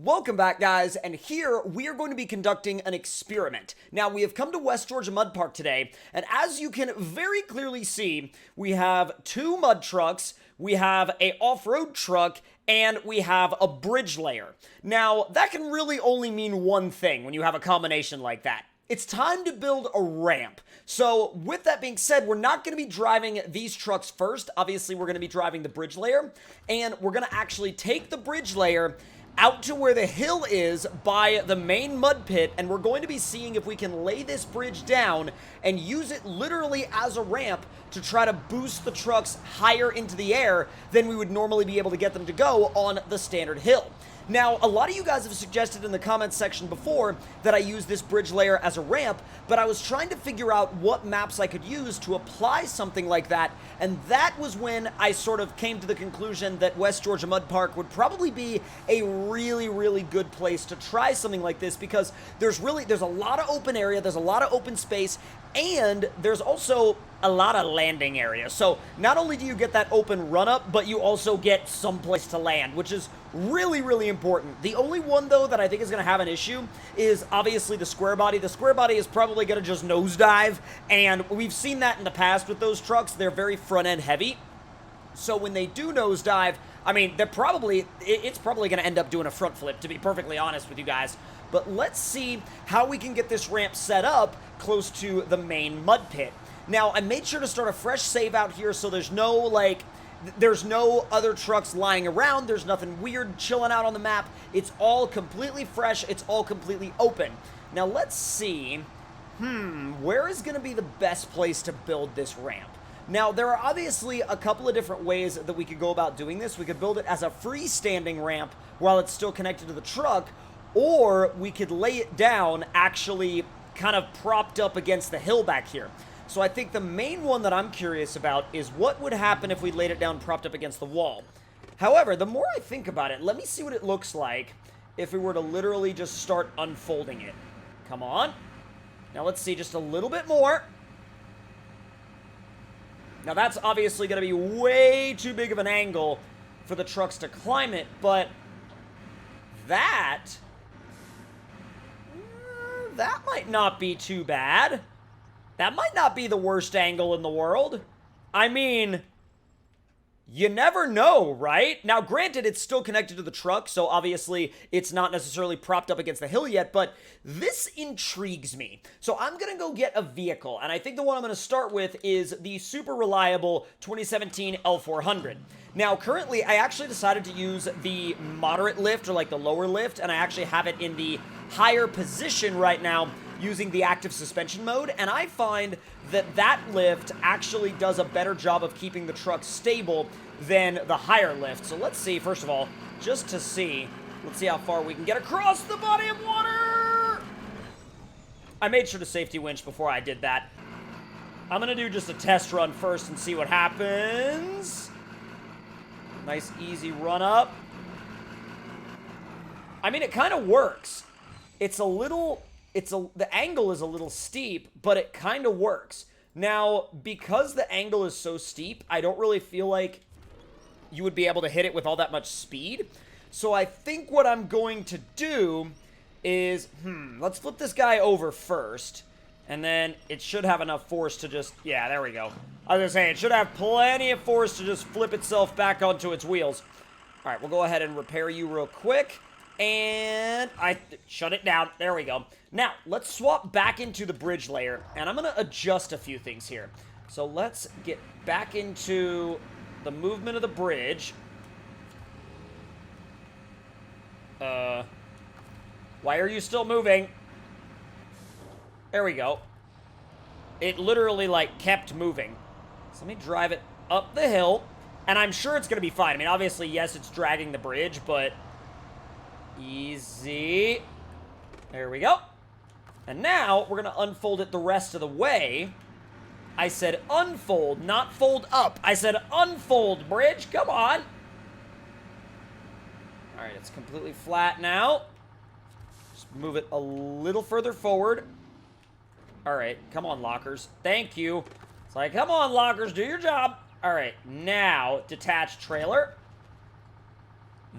Welcome back, guys, and here we are going to be conducting an experiment. Now, we have come to West Georgia Mud Park today, and as you can very clearly see, we have two mud trucks, we have a off-road truck, and we have a bridge layer. Now, that can really only mean one thing when you have a combination like that. It's time to build a ramp. So with that being said, we're not going to be driving these trucks first. Obviously, we're going to be driving the bridge layer, and we're going to actually take the bridge layer out to where the hill is by the main mud pit, and we're going to be seeing if we can lay this bridge down and use it literally as a ramp to try to boost the trucks higher into the air than we would normally be able to get them to go on the standard hill. Now, a lot of you guys have suggested in the comments section before that I use this bridge layer as a ramp, but I was trying to figure out what maps I could use to apply something like that, and that was when I sort of came to the conclusion that West Georgia Mud Park would probably be a really good place to try something like this, because there's a lot of open area, there's a lot of open space, and there's also a lot of landing area. So not only do you get that open run up, but you also get someplace to land, which is really important. The only one though that I think is going to have an issue is obviously the square body. The square body is probably going to just nosedive, and we've seen that in the past with those trucks. They're very front end heavy. So when they do nosedive, I mean, it's probably going to end up doing a front flip, to be perfectly honest with you guys. But let's see how we can get this ramp set up close to the main mud pit. Now, I made sure to start a fresh save out here, so there's no other trucks lying around. There's nothing weird chilling out on the map. It's all completely fresh. It's all completely open. Now, let's see. Where is going to be the best place to build this ramp? Now, there are obviously a couple of different ways that we could go about doing this. We could build it as a freestanding ramp while it's still connected to the truck, or we could lay it down actually kind of propped up against the hill back here. So I think the main one that I'm curious about is what would happen if we laid it down propped up against the wall. However, the more I think about it, let me see what it looks like if we were to literally just start unfolding it. Come on. Now let's see just a little bit more. Now that's obviously going to be way too big of an angle for the trucks to climb it, but that might not be too bad. That might not be the worst angle in the world. I mean, you never know, right? Now, granted, it's still connected to the truck, so obviously it's not necessarily propped up against the hill yet, but this intrigues me. So I'm going to go get a vehicle, and I think the one I'm going to start with is the super reliable 2017 L400. Now, currently, I actually decided to use the moderate lift, or like the lower lift, and I actually have it in the higher position right now, using the active suspension mode, and I find that that lift actually does a better job of keeping the truck stable than the higher lift. So let's see, first of all, just to see, let's see how far we can get across the body of water! I made sure to safety winch before I did that. I'm gonna do just a test run first and see what happens. Nice easy run up. I mean, it kind of works. The angle is a little steep, but it kind of works. Now, because the angle is so steep, I don't really feel like you would be able to hit it with all that much speed. So I think what I'm going to do is, let's flip this guy over first. And then it should have enough force to just, yeah, there we go. I was gonna say, it should have plenty of force to just flip itself back onto its wheels. All right, we'll go ahead and repair you real quick. And I shut it down. There we go. Now, let's swap back into the bridge layer, and I'm going to adjust a few things here. So let's get back into the movement of the bridge. Why are you still moving? There we go. It literally, like, kept moving. So let me drive it up the hill, and I'm sure it's going to be fine. I mean, obviously, yes, it's dragging the bridge, but easy. There we go. And now we're going to unfold it the rest of the way. I said unfold, not fold up. I said unfold, bridge. Come on. All right, it's completely flat now. Just move it a little further forward. All right, come on, lockers. Thank you. It's like, come on, lockers, do your job. All right, now detach trailer.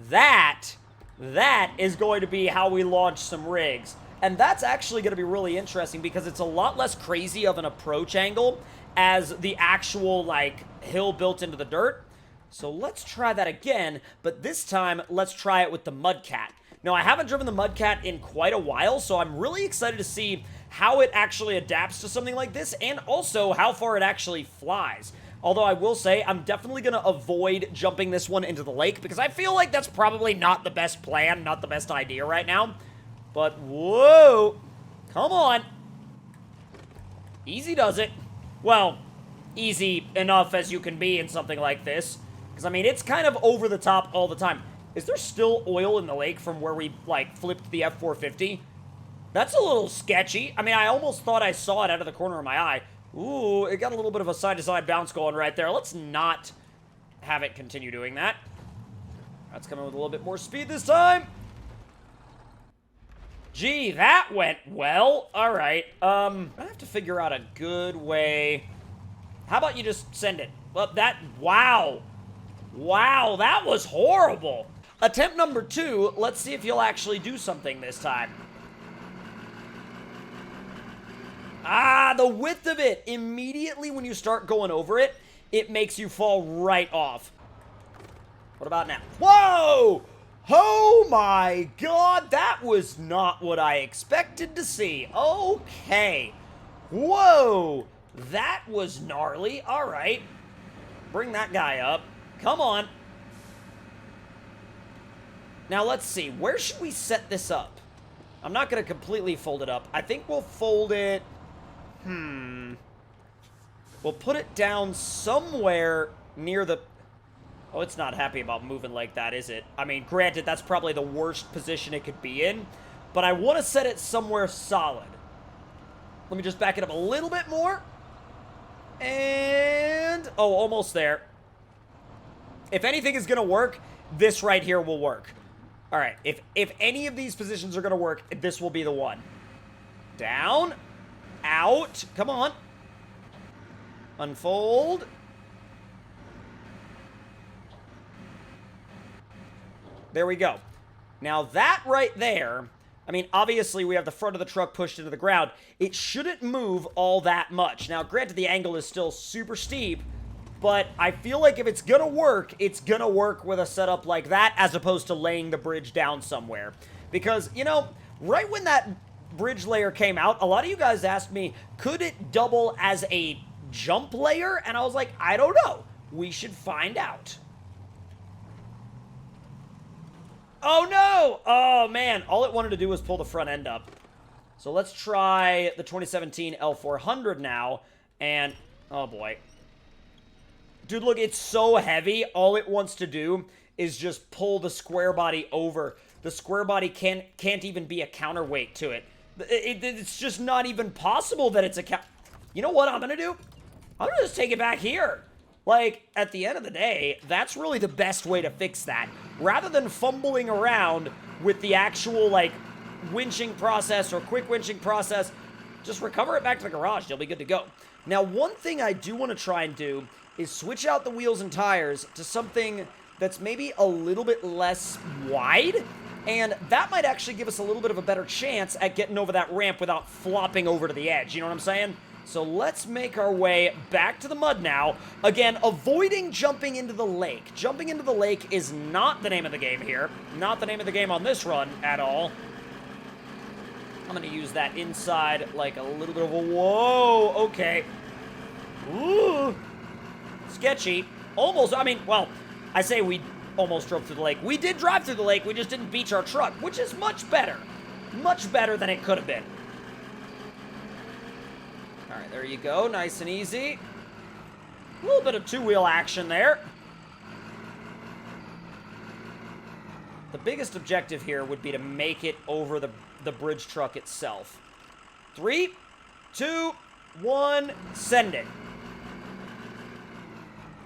That That is going to be how we launch some rigs. And that's actually going to be really interesting because it's a lot less crazy of an approach angle as the actual, like, hill built into the dirt. So let's try that again, but this time, let's try it with the Mudcat. Now, I haven't driven the Mudcat in quite a while, so I'm really excited to see how it actually adapts to something like this, and also how far it actually flies. Although I will say, I'm definitely going to avoid jumping this one into the lake, because I feel like that's probably not the best plan, not the best idea right now. But, whoa! Come on! Easy does it. Well, easy enough as you can be in something like this. Because, I mean, it's kind of over the top all the time. Is there still oil in the lake from where we, like, flipped the F450? That's a little sketchy. I mean, I almost thought I saw it out of the corner of my eye. Ooh, it got a little bit of a side-to-side bounce going right there. Let's not have it continue doing that. That's coming with a little bit more speed this time. Gee, that went well. All right. I have to figure out a good way. How about you just send it? Well, wow. Wow, that was horrible. Attempt number 2. Let's see if you'll actually do something this time. Ah, the width of it. Immediately when you start going over it, it makes you fall right off. What about now? Whoa! Oh my god, that was not what I expected to see. Okay. Whoa! That was gnarly. All right. Bring that guy up. Come on. Now, let's see. Where should we set this up? I'm not going to completely fold it up. I think we'll fold it... We'll put it down somewhere near the... Oh, it's not happy about moving like that, is it? I mean, granted, that's probably the worst position it could be in, but I want to set it somewhere solid. Let me just back it up a little bit more. And... oh, almost there. If anything is going to work, this right here will work. All right, if any of these positions are going to work, this will be the one. Down. Out. Come on. Unfold. There we go. Now that right there, I mean, obviously we have the front of the truck pushed into the ground. It shouldn't move all that much. Now, granted, the angle is still super steep, but I feel like if it's gonna work with a setup like that as opposed to laying the bridge down somewhere. Because, you know, right when that bridge layer came out, a lot of you guys asked me, could it double as a jump layer? And I was like, I don't know. We should find out. Oh, no! Oh, man. All it wanted to do was pull the front end up. So let's try the 2017 L400 now. And, oh, boy. Dude, look, it's so heavy. All it wants to do is just pull the square body over. The square body can't even be a counterweight to it. It's just not even possible that it's a You know what I'm going to do? I'm going to just take it back here. Like, at the end of the day, that's really the best way to fix that. Rather than fumbling around with the actual, like, winching process or quick winching process, just recover it back to the garage. You'll be good to go. Now, one thing I do want to try and do is switch out the wheels and tires to something that's maybe a little bit less wide, and that might actually give us a little bit of a better chance at getting over that ramp without flopping over to the edge, you know what I'm saying? So let's make our way back to the mud now. Again, avoiding jumping into the lake. Jumping into the lake is not the name of the game here. Not the name of the game on this run at all. I'm going to use that inside like a little bit of a... Whoa, okay. Ooh. Sketchy. Almost, I mean, well, I say we almost drove through the lake. We did drive through the lake, we just didn't beach our truck, which is much better. Much better than it could have been. All right, there you go, nice and easy. A little bit of two-wheel action there. The biggest objective here would be to make it over the bridge truck itself. 3, 2, 1, send it.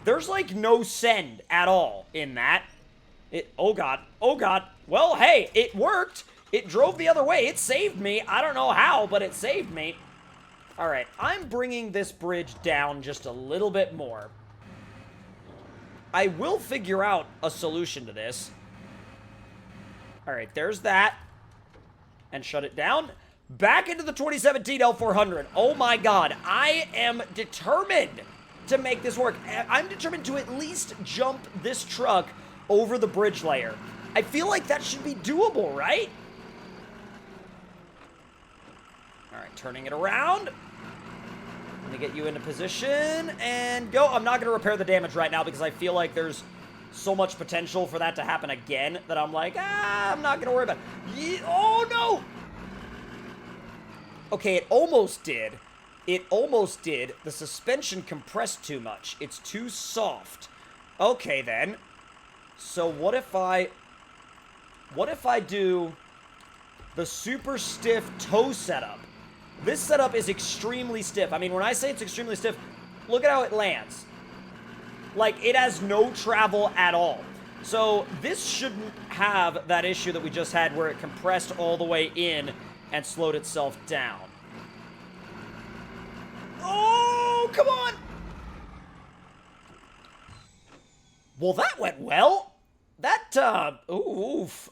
There's, like, no send at all in that. Oh, God. Oh, God. Well, hey, it worked. It drove the other way. It saved me. I don't know how, but it saved me. All right. I'm bringing this bridge down just a little bit more. I will figure out a solution to this. All right, there's that. And shut it down. Back into the 2017 L400. Oh my god, I am determined to make this work. I'm determined to at least jump this truck over the bridge layer. I feel like that should be doable, right? All right, turning it around. Let me get you into position and go. I'm not going to repair the damage right now because I feel like there's so much potential for that to happen again that I'm like, I'm not going to worry about it. Oh, no! Okay, it almost did. It almost did. The suspension compressed too much. It's too soft. Okay, then. So what if I do the super stiff toe setup? This setup is extremely stiff. I mean, when I say it's extremely stiff, look at how it lands. Like, it has no travel at all. So this shouldn't have that issue that we just had where it compressed all the way in and slowed itself down. Oh, come on! Well, that went well. That, oof.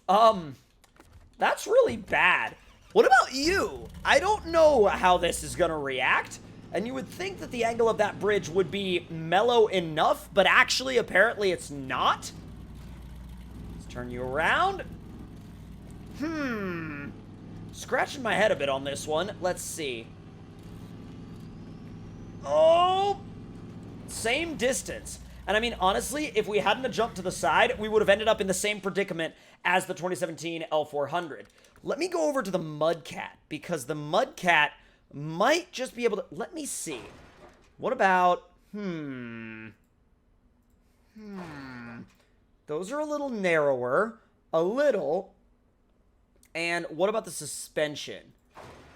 That's really bad. What about you? I don't know how this is gonna react. And you would think that the angle of that bridge would be mellow enough, but actually, apparently, it's not. Let's turn you around. Scratching my head a bit on this one. Let's see. Oh! Same distance. And I mean, honestly, if we hadn't jumped to the side, we would have ended up in the same predicament as the 2017 L400. Let me go over to the Mudcat, because the Mudcat might just be able to... Let me see. What about... Those are a little narrower. A little. And what about the suspension?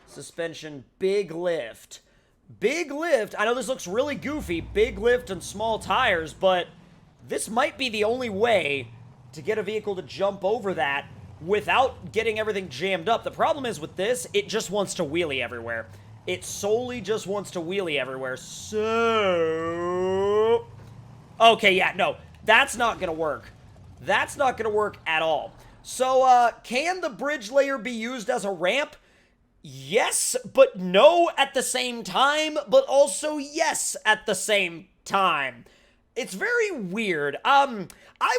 Suspension, big lift. Big lift. I know this looks really goofy. Big lift and small tires, but this might be the only way to get a vehicle to jump over that without getting everything jammed up. The problem is with this, it just wants to wheelie everywhere. It solely just wants to wheelie everywhere. So... Okay, yeah, no. That's not gonna work. That's not gonna work at all. So, can the bridge layer be used as a ramp? Yes, but no at the same time, but also yes at the same time. It's very weird. I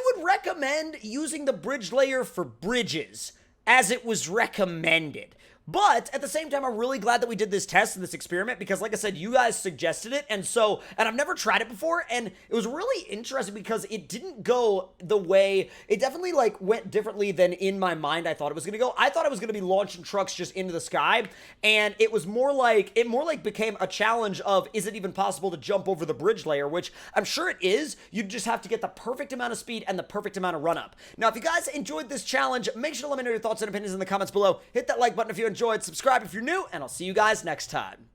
would recommend using the bridge layer for bridges, as it was recommended. But at the same time, I'm really glad that we did this test and this experiment because, like I said, you guys suggested it. And I've never tried it before. And it was really interesting because it didn't go the way, it definitely like went differently than in my mind I thought it was going to go. I thought it was going to be launching trucks just into the sky. And it was more like, became a challenge of, is it even possible to jump over the bridge layer? Which I'm sure it is. You just have to get the perfect amount of speed and the perfect amount of run up. Now, if you guys enjoyed this challenge, make sure to let me know your thoughts and opinions in the comments below. Hit that like button if you enjoyed, subscribe if you're new, and I'll see you guys next time.